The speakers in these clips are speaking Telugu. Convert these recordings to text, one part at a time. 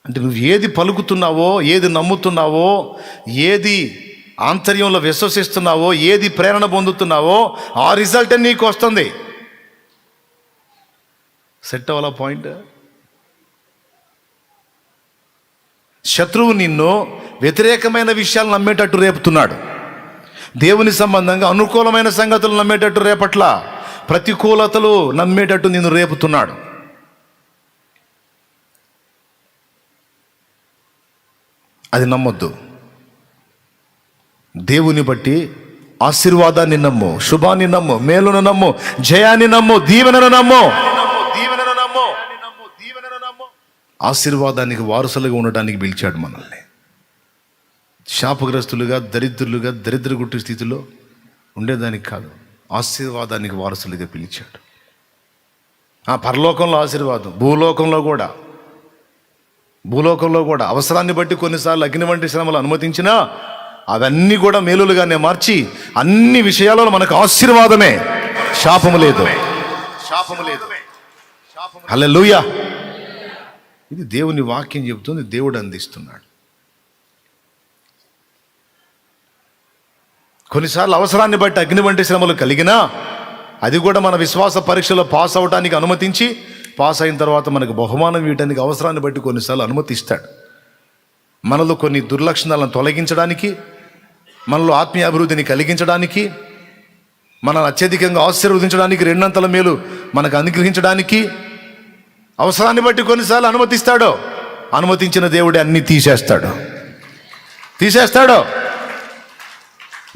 అంటే నువ్వు ఏది పలుకుతున్నావో, ఏది నమ్ముతున్నావో, ఏది ఆంతర్యంలో విశ్వసిస్తున్నావో, ఏది ప్రేరణ పొందుతున్నావో ఆ రిజల్ట్ నీకు వస్తుంది. సెట్ అవ్వాల పాయింట్. శత్రువు నిన్ను వ్యతిరేకమైన విషయాలు నమ్మేటట్టు రేపుతున్నాడు. దేవుని సంబంధంగా అనుకూలమైన సంగతులు నమ్మేటట్టు రేపట్ల, ప్రతికూలతలు నమ్మేటట్టు నిన్ను రేపుతున్నాడు. అది నమ్మొద్దు. దేవుని బట్టి ఆశీర్వాదాన్ని నమ్ము, శుభాన్ని నమ్ము, మేలును నమ్ము, జయాన్ని నమ్ము, దీవెనను నమ్ము. ఆశీర్వాదానికి వారసులుగా ఉండడానికి పిలిచాడు మనల్ని. శాపగ్రస్తులుగా, దరిద్రులుగా, దరిద్రగుట్టు స్థితిలో ఉండేదానికి కాదు, ఆశీర్వాదానికి వారసులుగా పిలిచాడు. పరలోకంలో ఆశీర్వాదం, భూలోకంలో కూడా అవసరాన్ని బట్టి కొన్నిసార్లు అగ్ని వంటి శ్రమలు అనుమతించినా అవన్నీ కూడా మేలులుగానే మార్చి అన్ని విషయాలలో మనకు ఆశీర్వాదమే, శాపము లేదు. హల్లెలూయా. ఇది దేవుని వాక్యం చెబుతుంది, దేవుడు అందిస్తున్నాడు. కొన్నిసార్లు అవసరాన్ని బట్టి అగ్ని వంటి శ్రమలు కలిగినా అది కూడా మన విశ్వాస పరీక్షలో పాస్ అవడానికి అనుమతించి, పాస్ అయిన తర్వాత మనకు బహుమానం ఇవ్వడానికి అవసరాన్ని బట్టి కొన్నిసార్లు అనుమతిస్తాడు. మనలో కొన్ని దుర్లక్షణాలను తొలగించడానికి, మనలో ఆత్మీయ అభివృద్ధిని కలిగించడానికి, మనల్ని అత్యధికంగా ఆశీర్వదించడానికి, రెండంతల మేలు మనకు అనుగ్రహించడానికి అవసరాన్ని బట్టి కొన్నిసార్లు అనుమతిస్తాడు. అనుమతించిన దేవుడే అన్ని తీసేస్తాడు.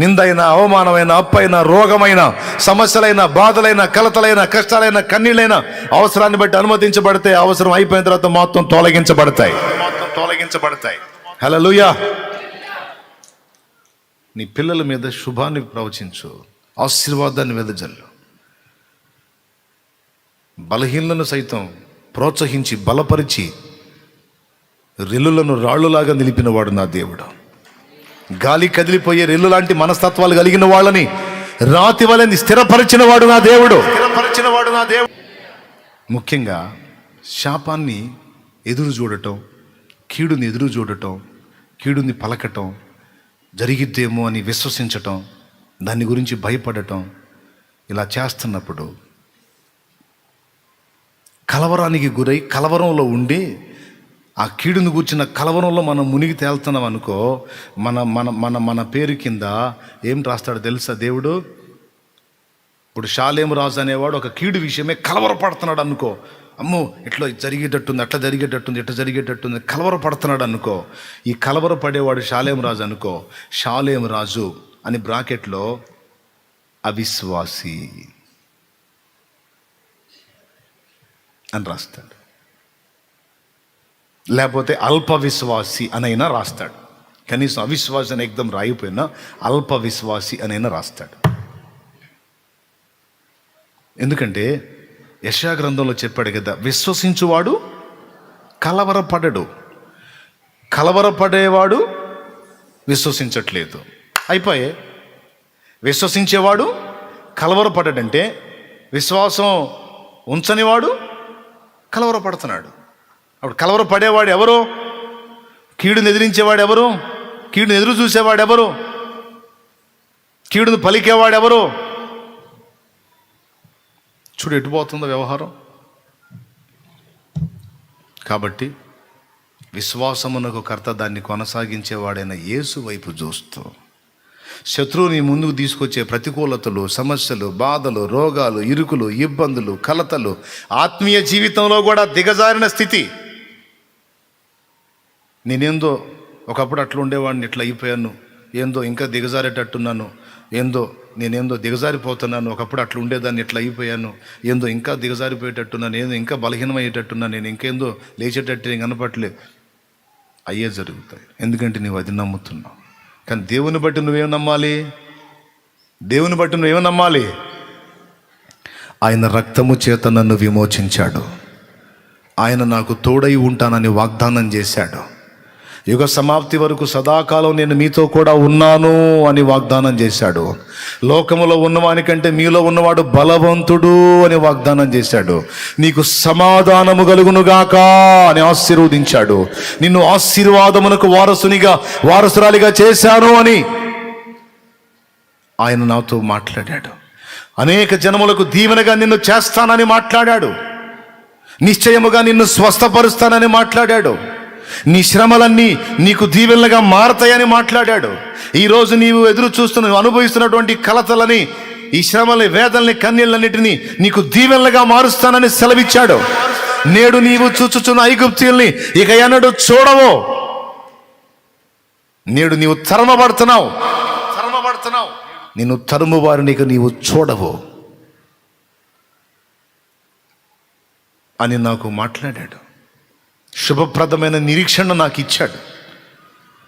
నిందైన, అవమానమైన, అప్పైన, రోగమైన, సమస్యలైన, బాధలైన, కలతలైన, కష్టాలైన, కన్నీళ్ళైన అవసరాన్ని బట్టి అనుమతించబడితే అవసరం అయిపోయిన తర్వాత మొత్తం తొలగించబడతాయి. హల్లెలూయా. నీ పిల్లల మీద శుభాన్ని ప్రవచించు, ఆశీర్వాదాన్ని వెదజల్లు. బలహీనలను సైతం ప్రోత్సహించి బలపరిచి రెల్లులను రాళ్ళులాగా నిలిపినవాడు నా దేవుడు. గాలి కదిలిపోయే రెల్లు లాంటి మనస్తత్వాలు కలిగిన వాళ్ళని రాతి వలని స్థిరపరిచిన వాడు నా దేవుడు. ముఖ్యంగా శాపాన్ని ఎదురు చూడటం, కీడుని ఎదురు చూడటం, కీడుని పలకటం, జరిగిద్దేమో అని విశ్వసించటం, దాని గురించి భయపడటం, ఇలా చేస్తున్నప్పుడు కలవరానికి గురై కలవరంలో ఉండి ఆ కీడును కూర్చున్న కలవరంలో మనం మునిగి తేలుతున్నాం అనుకో, మన మన మన మన పేరు కింద ఏం రాస్తాడు తెలుసా దేవుడు? ఇప్పుడు షాలేము రాజు అనేవాడు ఒక కీడు విషయమే కలవరపడుతున్నాడు అనుకో, అమ్మో ఇట్లా జరిగేటట్టుంది, అట్లా జరిగేటట్టుంది, ఇట్లా జరిగేటట్టుంది, కలవరపడుతున్నాడు అనుకో. ఈ కలవరపడేవాడు షాలేము రాజు అనుకో, షాలేము రాజు అని బ్రాకెట్లో అవిశ్వాసి అని రాస్తాడు, లేకపోతే అల్ప విశ్వాసి అనైనా రాస్తాడు. కనీసం అవిశ్వాసి అని ఎగ్దం రాయిపోయినా అల్ప విశ్వాసి అనైనా రాస్తాడు. ఎందుకంటే యెషయా గ్రంథంలో చెప్పాడు కదా, విశ్వసించువాడు కలవరపడడు, కలవరపడేవాడు విశ్వసించట్లేదు. అయిపోయే విశ్వసించేవాడు కలవరపడ్డాడంటే విశ్వాసం ఉంచనివాడు కలవరపడుతున్నాడు. అప్పుడు కలవరపడేవాడు ఎవరు? కీడును ఎదిరించేవాడు ఎవరు? కీడును ఎదురు చూసేవాడు ఎవరు? కీడును పలికేవాడు ఎవరు? చూడు ఎటుపోతుందో వ్యవహారం. కాబట్టి విశ్వాసమునకు కర్త, దాన్ని కొనసాగించేవాడైన యేసు వైపు చూస్తూ, శత్రువుని ముందుకు తీసుకొచ్చే ప్రతికూలతలు, సమస్యలు, బాధలు, రోగాలు, ఇరుకులు, ఇబ్బందులు, కలతలు, ఆత్మీయ జీవితంలో కూడా దిగజారిన స్థితి. నేనేందో ఒకప్పుడు అట్లా ఉండేవాడిని, ఇట్లా అయిపోయాను, ఏందో ఇంకా దిగజారేటట్టున్నాను, నేనేందో దిగజారిపోతున్నాను, ఒకప్పుడు అట్లా ఉండేదాన్ని ఇట్లా అయిపోయాను, ఏందో ఇంకా దిగజారిపోయేటట్టున్నాను, ఏందో ఇంకా బలహీనమయ్యేటట్టున్నాను, నేను ఇంకేందో లేచేటట్టు కనపట్లేదు. అయ్యే జరుగుతాయి, ఎందుకంటే నువ్వు అది నమ్ముతున్నావు. కానీ దేవుని బట్టి నువ్వేం నమ్మాలి? ఆయన రక్తము చేత నన్ను విమోచించాడు, ఆయన నాకు తోడై ఉంటానని వాగ్దానం చేశాడు, యుగ సమాప్తి వరకు సదాకాలం నేను మీతో కూడా ఉన్నాను అని వాగ్దానం చేశాడు. లోకములో ఉన్నవానికంటే మీలో ఉన్నవాడు బలవంతుడు అని వాగ్దానం చేశాడు. నీకు సమాధానము కలుగునుగాక అని ఆశీర్వదించాడు. నిన్ను ఆశీర్వాదమునకు వారసురాలిగా చేశాను అని ఆయన నాతో మాట్లాడాడు. అనేక జనములకు దీవెనగా నిన్ను చేస్తానని మాట్లాడాడు. నిశ్చయముగా నిన్ను స్వస్థపరుస్తానని మాట్లాడాడు. నీ శ్రమలన్నీ నీకు దీవెనలుగా మారతాయని మాట్లాడాడు. ఈరోజు నీవు ఎదురు అనుభవిస్తున్నటువంటి కలతలని, ఈ శ్రమలని, వేదనని, కన్నీళ్ళన్నిటినీ నీకు దీవెనలుగా మారుస్తానని సెలవిచ్చాడు. నేడు నీవు చూచుచున్న ఐగుప్తీయుల్ని ఇక ఎన్నడూ చూడవు. నేడు నీవు తరమబడుతున్నావు. నిన్ను తరుము వారిని ఇక నీవు చూడవు అని నాకు మాట్లాడాడు. శుభప్రదమైన నిరీక్షణ నాకు ఇచ్చాడు.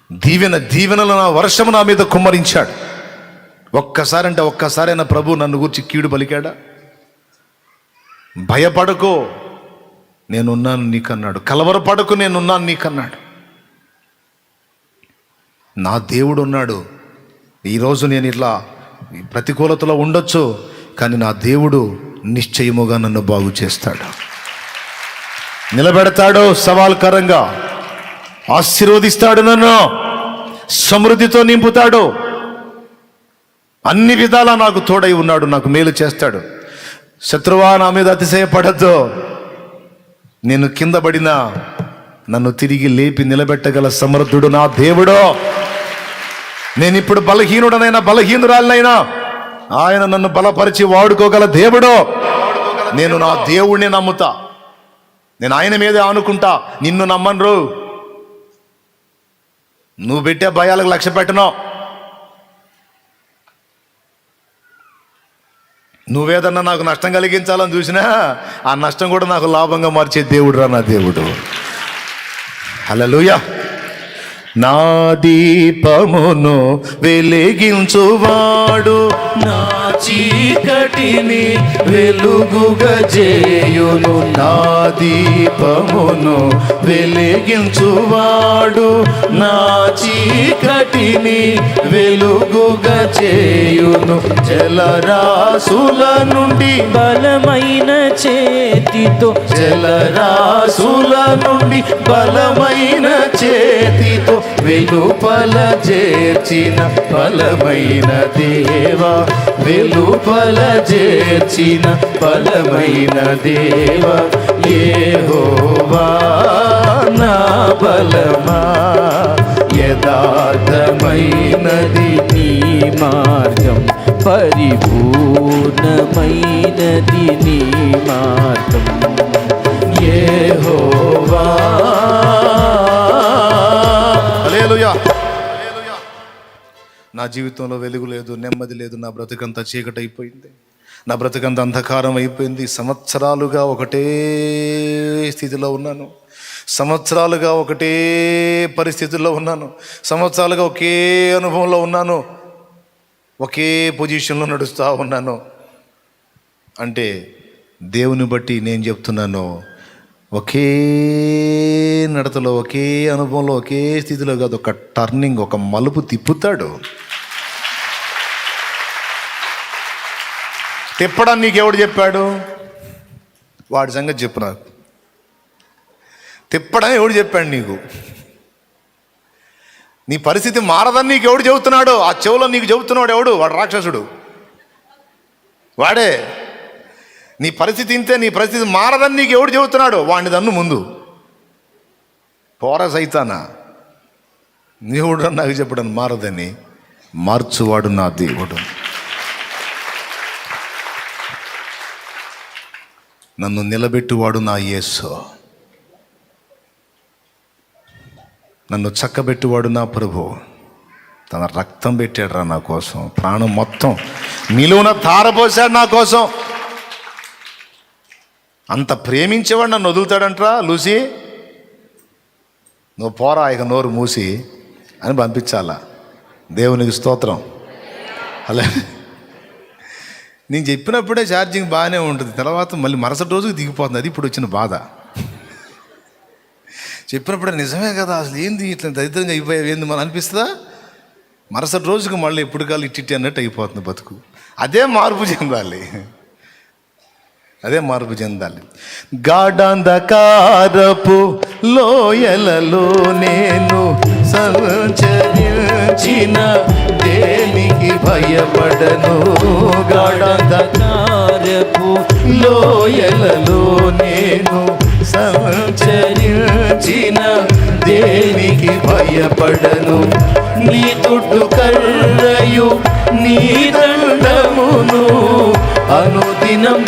దీవెనలు నా వర్షము నా మీద కుమ్మరించాడు. ఒక్కసారైనా ప్రభు నన్ను గురించి కీడు పలికాడా? భయపడకో నేనున్నాను నీకన్నాడు. కలవరపడకు నేనున్నాను నీకన్నాడు. నా దేవుడు ఉన్నాడు. ఈరోజు నేను ఇట్లా ప్రతికూలతలో ఉండొచ్చు, కానీ నా దేవుడు నిశ్చయముగా నన్ను బాగు చేస్తాడు, నిలబెడతాడు, సవాల్కరంగా ఆశీర్వదిస్తాడు, నన్ను సమృద్ధితో నింపుతాడు. అన్ని విధాలా నాకు తోడై ఉన్నాడు, నాకు మేలు చేస్తాడు. శత్రువా నా మీద అతిశయపడద్దు. నేను కింద పడినా నన్ను తిరిగి లేపి నిలబెట్టగల సమర్థుడు నా దేవుడు. నేను ఇప్పుడు బలహీనురాలినైనా ఆయన నన్ను బలపరిచి వాడుకోగల దేవుడు. నేను నా దేవుడిని నమ్ముతా, నేను ఆయన మీదే అనుకుంటా. నిన్ను నమ్మను. నువ్వు పెట్టే భయాలకు లక్ష్య పెట్టను. నువ్వేదన్నా నాకు నష్టం కలిగించాలని చూసినా ఆ నష్టం కూడా నాకు లాభంగా మార్చే దేవుడు రా నా దేవుడు. హల్లెలూయా. నా దీపమును వెలిగించువాడు నా చీకటిని వెలుగుగా చేయును. నా దీపమును వెలిగించువాడు నా చీకటిని వెలుగుగా చేయును. జలరాశుల నుండి బలమైన చేతితో, జలరాశుల నుండి బలమైన చేతితో వెలుపల చేర్చిన బలమైన దేవా, వెలుపల చేర్చిన బలమైన దేవా, యెహోవా నా బలమా. యథార్థమైనది నీ మార్గం, పరిపూర్ణమైనది నీ మార్గం. యెహోవా. హల్లెలూయా. నా జీవితంలో వెలుగు లేదు, నెమ్మది లేదు. నా బ్రతుకంతా చీకటి అయిపోయింది, నా బ్రతుకంతా అంధకారం అయిపోయింది. సంవత్సరాలుగా ఒకటే స్థితిలో ఉన్నాను, సంవత్సరాలుగా ఒకటే పరిస్థితుల్లో ఉన్నాను, సంవత్సరాలుగా ఒకే అనుభవంలో ఉన్నాను, ఒకే పొజిషన్లో నడుస్తూ ఉన్నాను. అంటే దేవుని బట్టి నేను చెప్తున్నాను, ఒకే నడతలో, ఒకే అనుభవంలో, ఒకే స్థితిలో కాదు, ఒక టర్నింగ్, ఒక మలుపు తిప్పుతాడు. తిప్పడం నీకెవడు చెప్పాడు? వాడి సంగతి చెప్పు నాకు. తిప్పడం ఎవడు చెప్పాడు నీకు? నీ పరిస్థితి మారదని నీకు ఎవడు చెబుతున్నాడు? ఆ చెవులో నీకు చెబుతున్నాడు ఎవడు? వాడు రాక్షసుడు, వాడే. నీ పరిస్థితి ఇంతే, నీ పరిస్థితి మారదని నీకు ఎవడు చెబుతున్నాడు? వాడిని దన్ను ముందు. పోర సైతానా, దేవుడు నాకు చెప్పడం మారదని, మార్చువాడు నా దేవుడు. నన్ను నిలబెట్టువాడు నా యేసు, నన్ను చక్కబెట్టువాడు నా ప్రభు. తన రక్తం పెట్టాడు రా నా కోసం, ప్రాణం మొత్తం నిలువున తారపోసాడు నా కోసం. అంత ప్రేమించేవాడు నన్ను వదులుతాడంట్రా లూసి? నువ్వు పోరా ఇక నోరు మూసి అని పంపించాలా. దేవునికి స్తోత్రం. అలా నేను చెప్పినప్పుడే ఛార్జింగ్ బాగానే ఉంటుంది, తర్వాత మళ్ళీ మరుసటి రోజుకి దిగిపోతుంది. అది ఇప్పుడు వచ్చిన బాధ. చెప్పినప్పుడు నిజమే కదా, అసలు ఏంది ఇట్లా దరిద్రంగా అయిపోయావు ఏంది మనం అనిపిస్తుందా? మరుసటి రోజుకు మళ్ళీ ఎప్పుడు కాలు ఇట్టి అన్నట్టు అయిపోతుంది బతుకు. అదే మార్పు చెందాలి, అదే మార్పు చెందాలి. గాఢంధకారపు లోయలలో నేను సంచరించిన దేనికి భయపడను. గాఢంధకారపు లోయలలో నేను సంచరించిన దేనికి భయపడను. నీ తుట్టు కర్రయు నీ దండమును అనుదినం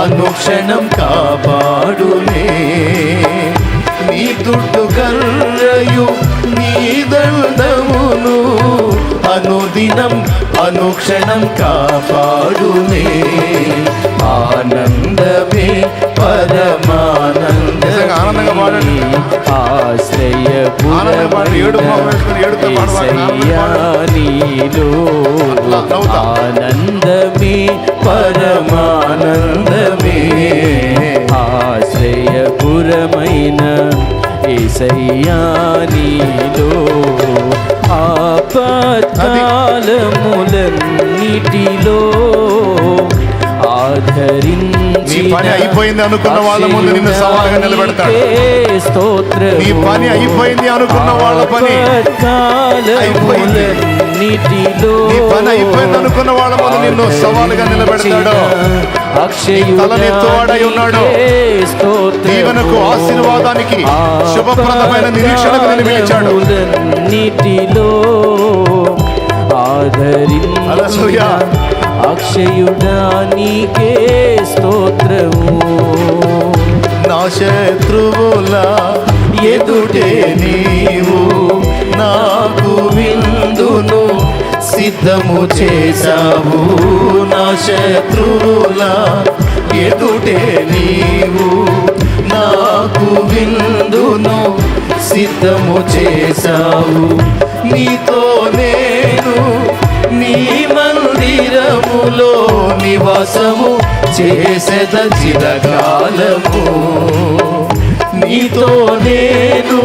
అనుక్షణం కాపాడునే. నీ తుట్టు కర్రయు నీ దండమును అనుదినం అనుక్షణం కాపాడునే. ఆనందమే పరమానంద ఆనందంగా పాడండి. ఆశ్రయపురమయ్యానిలో ఆనందమే పరమానందమే. ఆశ్రయపురమైన యేసయ్యానిలో ఆపత్కాలములన్నిటిలో నీ పని అయిపోయింది అనుకున్న వాళ్ళ ముందు నిన్ను సవాలుగా నిలబెడతాడు. నీ పని అయిపోయింది అనుకున్న వాళ్ళ పని అయిపోయింది, నీ పని అయిపోయింది అనుకున్న వాళ్ళ ముందు నిన్ను సవాలుగా నిలబెడతాడు. తలనెత్తువాడై ఉన్నాడు. దీవెనకు, ఆశీర్వాదానికి, శుభప్రదమైన నిరీక్షణకు నిన్ను పిలిచాడు. హల్లెలూయా. అక్షయుడా నీకే స్తోత్రము. నా శత్రువుల ఎదుటే నీవు నాకు విందును సిద్ధము చేశావు. నా శత్రువుల ఎదుటే నీవు నాకు విందును సిద్ధము చేశావు. నీతో నేను నీ మందిరములో నివాసము చేసేద చిరకాలము. నీతో నేను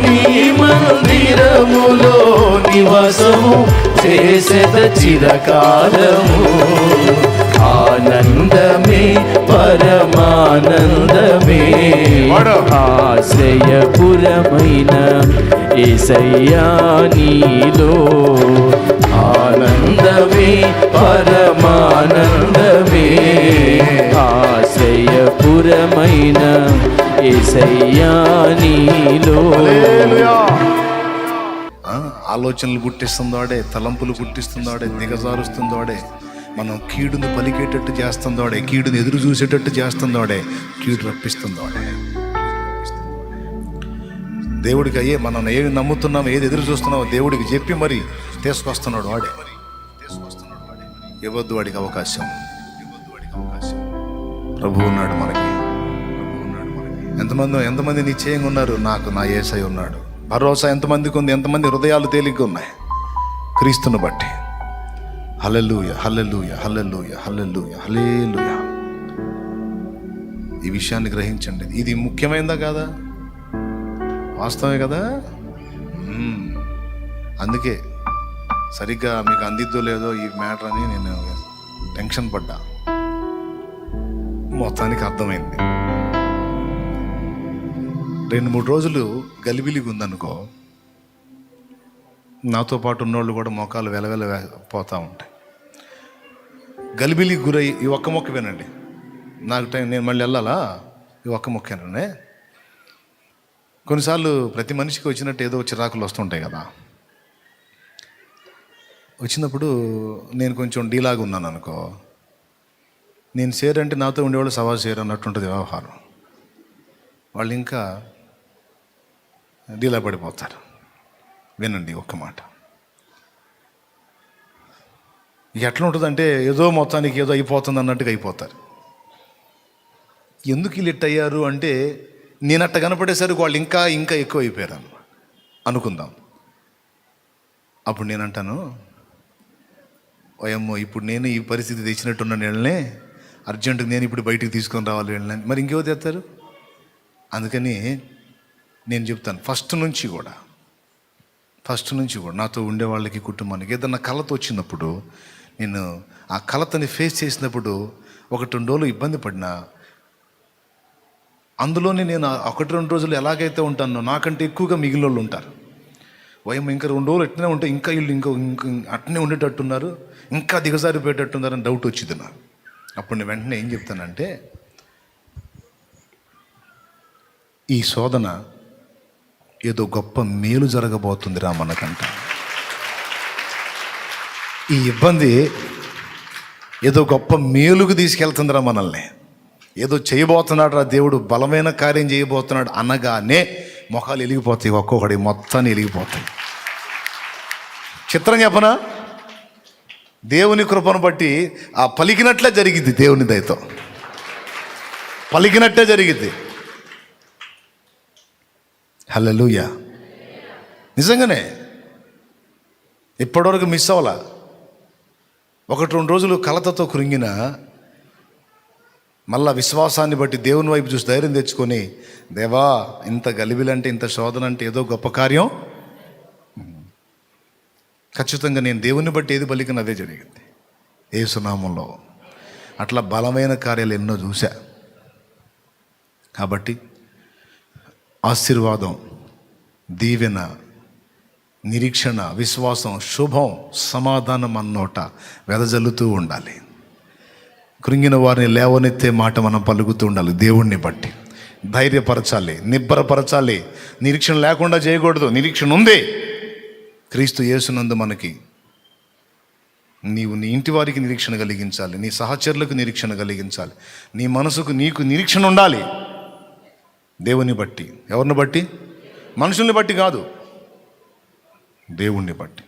నీ మందిరములో నివాసము చేసేద చిరకాలము. ఆనందమే పరమానందమే. ఆశ్రయపురమైన యేసయ్యానిలో ఆనందమే పరమానందమే. ఆశ్రయపురమైన యేసయ్యానిలో. ఆలోచనలు పుట్టిస్తుందాడే, తలంపులు పుట్టిస్తుందాడే, దిగజారుస్తుందాడే, మనం కీడును పలికేటట్టు చేస్తుందాడే, కీడును ఎదురు చూసేటట్టు చేస్తుందాడే, కీడు రప్పిస్తుందాడే. దేవుడికి అయ్యే మనం ఏమి నమ్ముతున్నాం, ఏది ఎదురు చూస్తున్నామో దేవుడికి చెప్పి మరి తీసుకొస్తున్నాడు వాడే. ఇవ్వద్దు వాడికి అవకాశం. ప్రభు ఉన్నాడు మనకి. ఎంతమంది నిశ్చయంగా ఉన్నారు? నాకు నా యేసయ్య ఉన్నాడు. భరోసా ఎంతమందికి ఉంది? ఎంతమంది హృదయాలు తేలిగ్గా ఉన్నాయి క్రీస్తుని బట్టి? హల్లెలూయా, హల్లెలూయా, హల్లెలూయా, హల్లెలూయా, హల్లెలూయా. ఈ విషయాన్ని గ్రహించండి. ఇది ముఖ్యమైనదా కాదా? వాస్తవమే కదా. అందుకే సరిగ్గా మీకు అందిద్దో లేదో ఈ మ్యాటర్ అని నేను టెన్షన్ పడ్డా. మొత్తానికి అర్థమైంది. 2-3 రోజులు గలిబిలిగా ఉందనుకో, నాతో పాటు ఉన్నోళ్ళు కూడా మోకాలు వెలవెల పోతూ ఉంటాయి. గలిబిలికి గురై ఈ ఒక్క మొక్క వినండి. నాకు టైం, నేను మళ్ళీ వెళ్ళాలా? ఈ ఒక్క మొక్కేనండి. కొన్నిసార్లు ప్రతి మనిషికి వచ్చినట్టు ఏదో చిరాకులు వస్తుంటాయి కదా. వచ్చినప్పుడు నేను కొంచెం డీలాగా ఉన్నాను అనుకో, నేను షేర్ అంటే నాతో ఉండేవాళ్ళు సవా షేర్ అన్నట్టుంటుంది వ్యవహారం. వాళ్ళు ఇంకా డీలా పడిపోతారు. వినండి ఒక్క మాట. ఎట్లా ఉంటుందంటే ఏదో మొత్తానికి ఏదో అయిపోతుంది అన్నట్టుగా అయిపోతారు. ఎందుకు వీళ్ళు ఇట్ అయ్యారు అంటే, నేను అట్ట కనపడేసరికి వాళ్ళు ఇంకా ఇంకా ఎక్కువ అయిపోయారు అన్నమాట అనుకుందాం. అప్పుడు నేనంటాను, ఓయమ్మో ఇప్పుడు నేను ఈ పరిస్థితి తెచ్చినట్టున్నాను వీళ్ళనే, అర్జెంటుగా నేను ఇప్పుడు బయటికి తీసుకొని రావాలి వీళ్ళని. మరి ఇంకేవో తెస్తారు. అందుకని నేను చెప్తాను, ఫస్ట్ నుంచి కూడా నాతో ఉండే వాళ్ళకి, కుటుంబానికి ఏదన్నా కలత వచ్చినప్పుడు, నేను ఆ కలతని ఫేస్ చేసినప్పుడు 1-2 రోజులు ఇబ్బంది పడినా, అందులోనే నేను 1-2 రోజులు ఎలాగైతే ఉంటానో నాకంటే ఎక్కువగా మిగిలిన వాళ్ళు ఉంటారు. ఇంకా 2 రోజులు ఎట్లనే ఉంటే ఇంకా వీళ్ళు ఇంకో అట్నే ఉండేటట్టున్నారు, ఇంకా దిగజారిపోయేటట్టున్నారని డౌట్ వచ్చింది నాకు. అప్పుడు నేను వెంటనే ఏం చెప్తానంటే, ఈ శోధన ఏదో గొప్ప మేలు జరగబోతుందిరా మనకంట. ఈ ఇబ్బంది ఏదో గొప్ప మేలుకు తీసుకెళ్తుందిరా మనల్ని. ఏదో చేయబోతున్నాడు రా దేవుడు, బలమైన కార్యం చేయబోతున్నాడు అనగానే మొఖాలు వెలిగిపోతాయి, ఒక్కొక్కడి మొత్తాన్ని వెలిగిపోతాయి. చిత్రం చెప్పనా, దేవుని కృపను బట్టి ఆ పలికినట్లే జరిగిద్ది. దేవుని దయతో పలికినట్టే జరిగిద్ది. హల్లెలూయా. నిజంగానే ఇప్పటివరకు మిస్ అవ్వాల. 1-2 రోజులు కలతతో కృంగిన, మళ్ళా విశ్వాసాన్ని బట్టి దేవుని వైపు చూసి ధైర్యం తెచ్చుకొని, దేవా ఇంత గలిబిలంటే, ఇంత శోధన అంటే ఏదో గొప్ప కార్యం. ఖచ్చితంగా నేను దేవుని బట్టి ఏది పలికిన అదే జరిగింది యేసు నామములో. అట్లా బలమైన కార్యాలు ఎన్నో చూశా. కాబట్టి ఆశీర్వాదం, దీవెన, నిరీక్షణ, విశ్వాసం, శుభం, సమాధానం అన్నోట వెదజల్లుతూ ఉండాలి. కృంగిన వారిని లేవనెత్తే మాట మనం పలుకుతూ ఉండాలి. దేవుణ్ణి బట్టి ధైర్యపరచాలి, నిబ్బరపరచాలి. నిరీక్షణ లేకుండా చేయకూడదు. నిరీక్షణ ఉంది, క్రీస్తు యేసునందు మనకి. నీవు నీ ఇంటి వారికి నిరీక్షణ కలిగించాలి, నీ సహచరులకు నిరీక్షణ కలిగించాలి, నీ మనసుకు నీకు నిరీక్షణ ఉండాలి. దేవుని బట్టి. ఎవరిని బట్టి? మనుషుల్ని బట్టి కాదు, దేవుణ్ణి బట్టి.